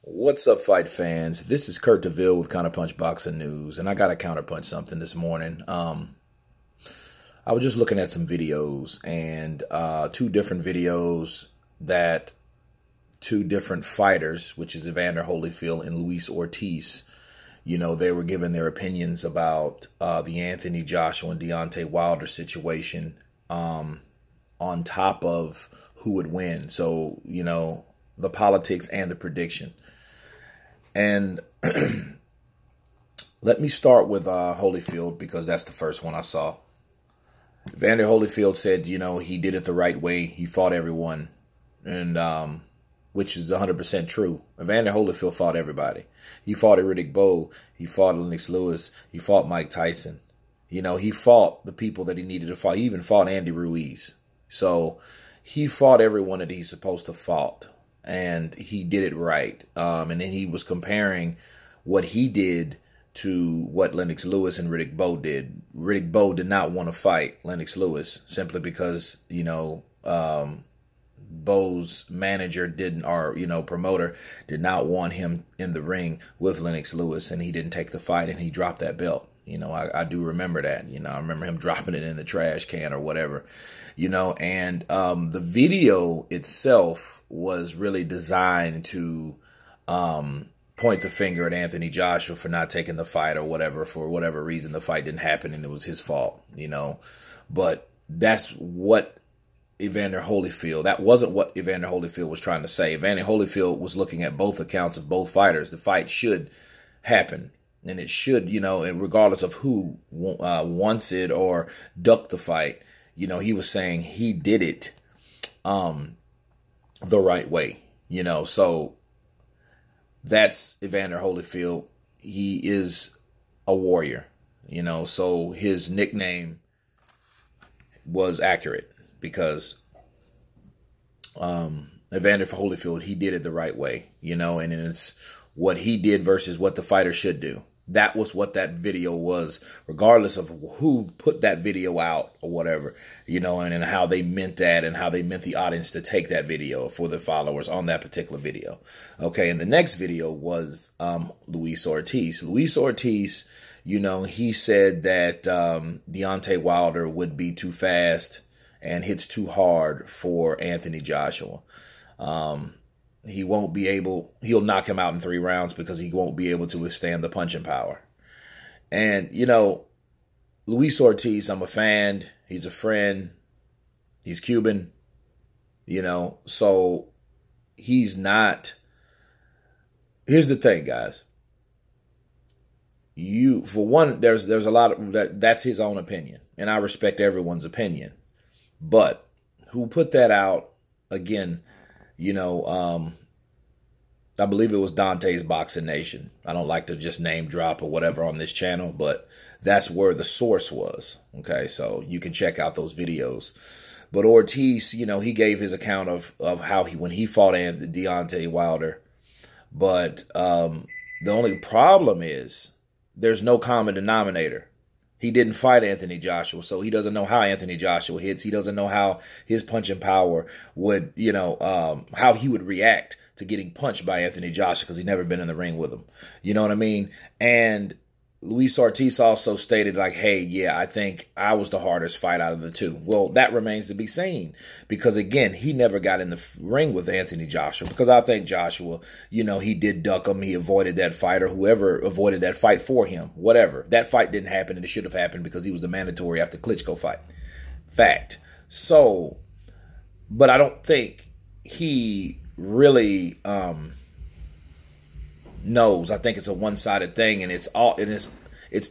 What's up, fight fans? This is Kurt DeVille with Counterpunch Boxing News, and I got to counterpunch something this morning. I was just looking at some videos, and two different videos that two different fighters, which is Evander Holyfield and Luis Ortiz, they were giving their opinions about the Anthony Joshua and Deontay Wilder situation on top of who would win. So, the politics and the prediction. And let me start with Holyfield, because that's the first one I saw. Evander Holyfield said, he did it the right way. He fought everyone, and which is 100% true. Evander Holyfield fought everybody. He fought Riddick Bowe. He fought Lennox Lewis. He fought Mike Tyson. He fought the people that he needed to fight. He even fought Andy Ruiz. So he fought everyone that he's supposed to fight. And he did it right. And then he was comparing what he did to what Lennox Lewis and Riddick Bowe did. Riddick Bowe did not want to fight Lennox Lewis simply because, Bowe's manager didn't, or, promoter did not want him in the ring with Lennox Lewis, and he didn't take the fight, and he dropped that belt. I do remember that. I remember him dropping it in the trash can or whatever, and the video itself was really designed to point the finger at Anthony Joshua for not taking the fight or whatever. For whatever reason, the fight didn't happen and it was his fault, But that's what Evander Holyfield, that wasn't what Evander Holyfield was trying to say. Evander Holyfield was looking at both accounts of both fighters. The fight should happen. And it should, and regardless of who wants it or ducked the fight, he was saying he did it the right way, So that's Evander Holyfield. He is a warrior, so his nickname was accurate because Evander Holyfield, he did it the right way, and it's what he did versus what the fighter should do. That was what that video was, regardless of who put that video out or whatever, and how they meant that and how they meant the audience to take that video for the followers on that particular video. Okay, and the next video was Luis Ortiz. Luis Ortiz, he said that Deontay Wilder would be too fast and hits too hard for Anthony Joshua. He won't be able, he'll knock him out in 3 rounds because he won't be able to withstand the punching power. And, Luis Ortiz, I'm a fan. He's a friend. He's Cuban, so he's not. Here's the thing, guys. For one, there's a lot of that's his own opinion, and I respect everyone's opinion. But who put that out, again, I believe it was Dante's Boxing Nation. I don't like to just name drop or whatever on this channel, but that's where the source was. Okay, so you can check out those videos. But Ortiz, he gave his account of how when he fought Deontay Wilder. But the only problem is there's no common denominator. He didn't fight Anthony Joshua, so he doesn't know how Anthony Joshua hits. He doesn't know how his punching power would, how he would react to getting punched by Anthony Joshua because he'd never been in the ring with him. You know what I mean? And Luis Ortiz also stated like, hey, yeah, I think I was the hardest fight out of the two. Well, that remains to be seen because, again, he never got in the ring with Anthony Joshua because I think Joshua, he did duck him. He avoided that fight, or whoever avoided that fight for him, whatever. That fight didn't happen, and it should have happened because he was the mandatory after Klitschko fight. Fact. So, but I don't think he really knows. I think it's a one-sided thing, and it's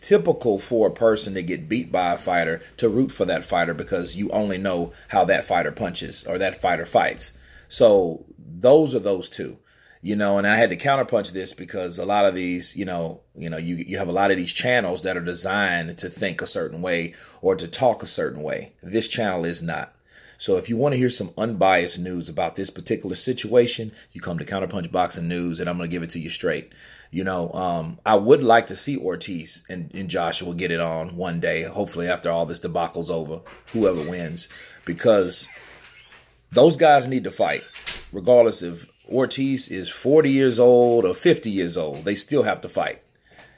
typical for a person to get beat by a fighter to root for that fighter because you only know how that fighter punches or that fighter fights. So those are those two, and I had to counterpunch this because a lot of these, you have a lot of these channels that are designed to think a certain way or to talk a certain way. This channel is not. So if you want to hear some unbiased news about this particular situation, you come to Counterpunch Boxing News, and I'm going to give it to you straight. I would like to see Ortiz and Joshua get it on one day, hopefully after all this debacle's over, whoever wins, because those guys need to fight, regardless of Ortiz is 40 years old or 50 years old. They still have to fight,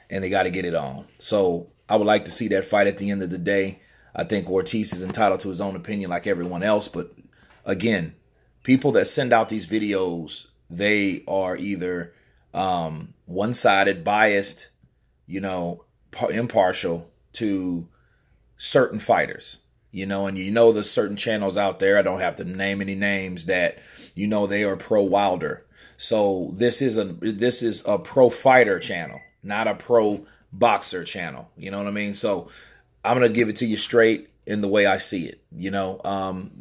and they got to get it on. So I would like to see that fight at the end of the day. I think Ortiz is entitled to his own opinion like everyone else. But again, people that send out these videos, they are either one-sided, biased, you know, impartial to certain fighters, you know, and you know there's certain channels out there, I don't have to name any names, that, you know, they are pro Wilder. So this is a pro fighter channel, not a pro boxer channel. You know what I mean? So I'm going to give it to you straight in the way I see it. You know,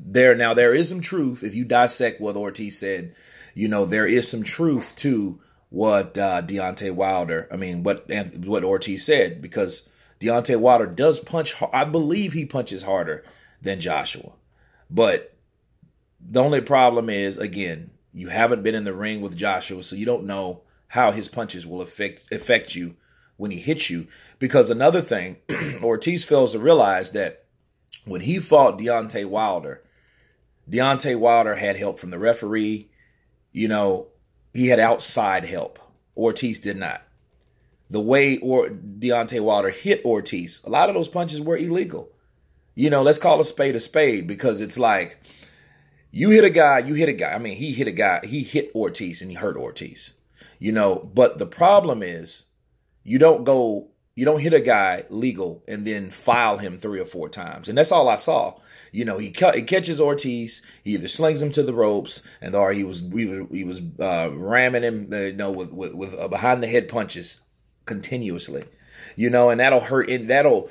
there is some truth. If you dissect what Ortiz said, you know, there is some truth to what Deontay Wilder, what Ortiz said, because Deontay Wilder does punch. I believe he punches harder than Joshua. But the only problem is, again, you haven't been in the ring with Joshua, so you don't know how his punches will affect you when he hits you. Because another thing, Ortiz fails to realize that when he fought Deontay Wilder had help from the referee. You know, he had outside help. Ortiz did not. The way Deontay Wilder hit Ortiz, a lot of those punches were illegal. You know, let's call a spade, because it's like, you hit a guy. I mean, he hit Ortiz and he hurt Ortiz. You know, but the problem is, you don't hit a guy legal and then file him 3 or 4 times. And that's all I saw. You know, he catches Ortiz, he either slings him to the ropes, or he was ramming him, you know, with behind the head punches continuously. You know, and that'll hurt, and that'll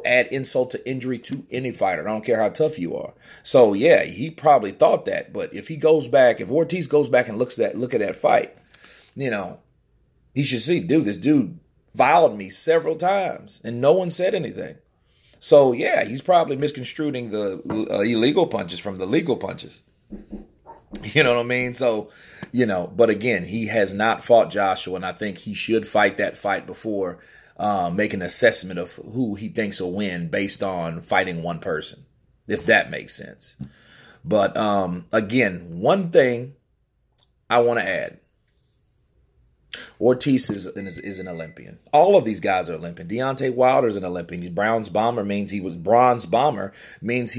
add insult to injury to any fighter. I don't care how tough you are. So yeah, he probably thought that. But if Ortiz goes back and look at that fight, you know, he should see, dude, this dude fouled me several times and no one said anything. So yeah, he's probably misconstruing the illegal punches from the legal punches. You know what I mean? So, you know, but again, he has not fought Joshua, and I think he should fight that fight before make an assessment of who he thinks will win based on fighting one person, if that makes sense. But again, one thing I want to add. Ortiz is an Olympian. All of these guys are Olympian. Deontay Wilder is an Olympian. He's bronze bomber means he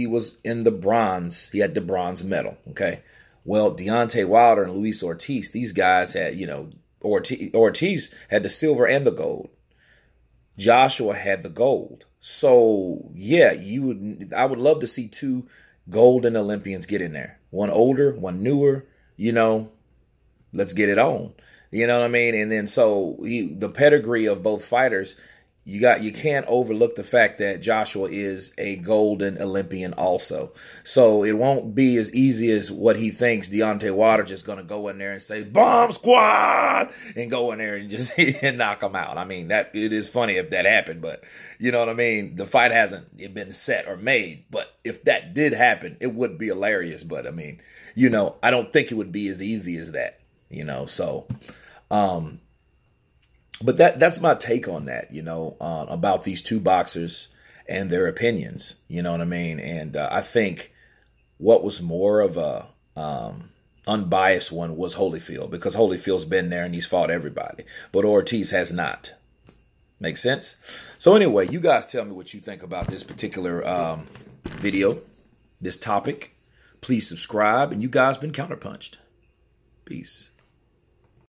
was in the bronze. He had the bronze medal. Okay. Well, Deontay Wilder and Luis Ortiz, these guys had, you know, Ortiz had the silver and the gold. Joshua had the gold. So yeah, I would love to see 2 golden Olympians get in there. One older, one newer. You know, let's get it on. You know what I mean? And then so the pedigree of both fighters, you can't overlook the fact that Joshua is a golden Olympian also. So it won't be as easy as what he thinks. Deontay Wilder just going to go in there and say, "Bomb squad," and go in there and just and knock him out. I mean, it is funny if that happened, but you know what I mean? The fight hasn't been set or made, but if that did happen, it would be hilarious. But I mean, you know, I don't think it would be as easy as that, you know, so... But that's my take on that, you know, about these 2 boxers and their opinions, you know what I mean? And I think what was more of a unbiased one was Holyfield, because Holyfield's been there and he's fought everybody, but Ortiz has not. Make sense? So anyway, you guys tell me what you think about this particular video, this topic. Please subscribe, and you guys been counterpunched. Peace.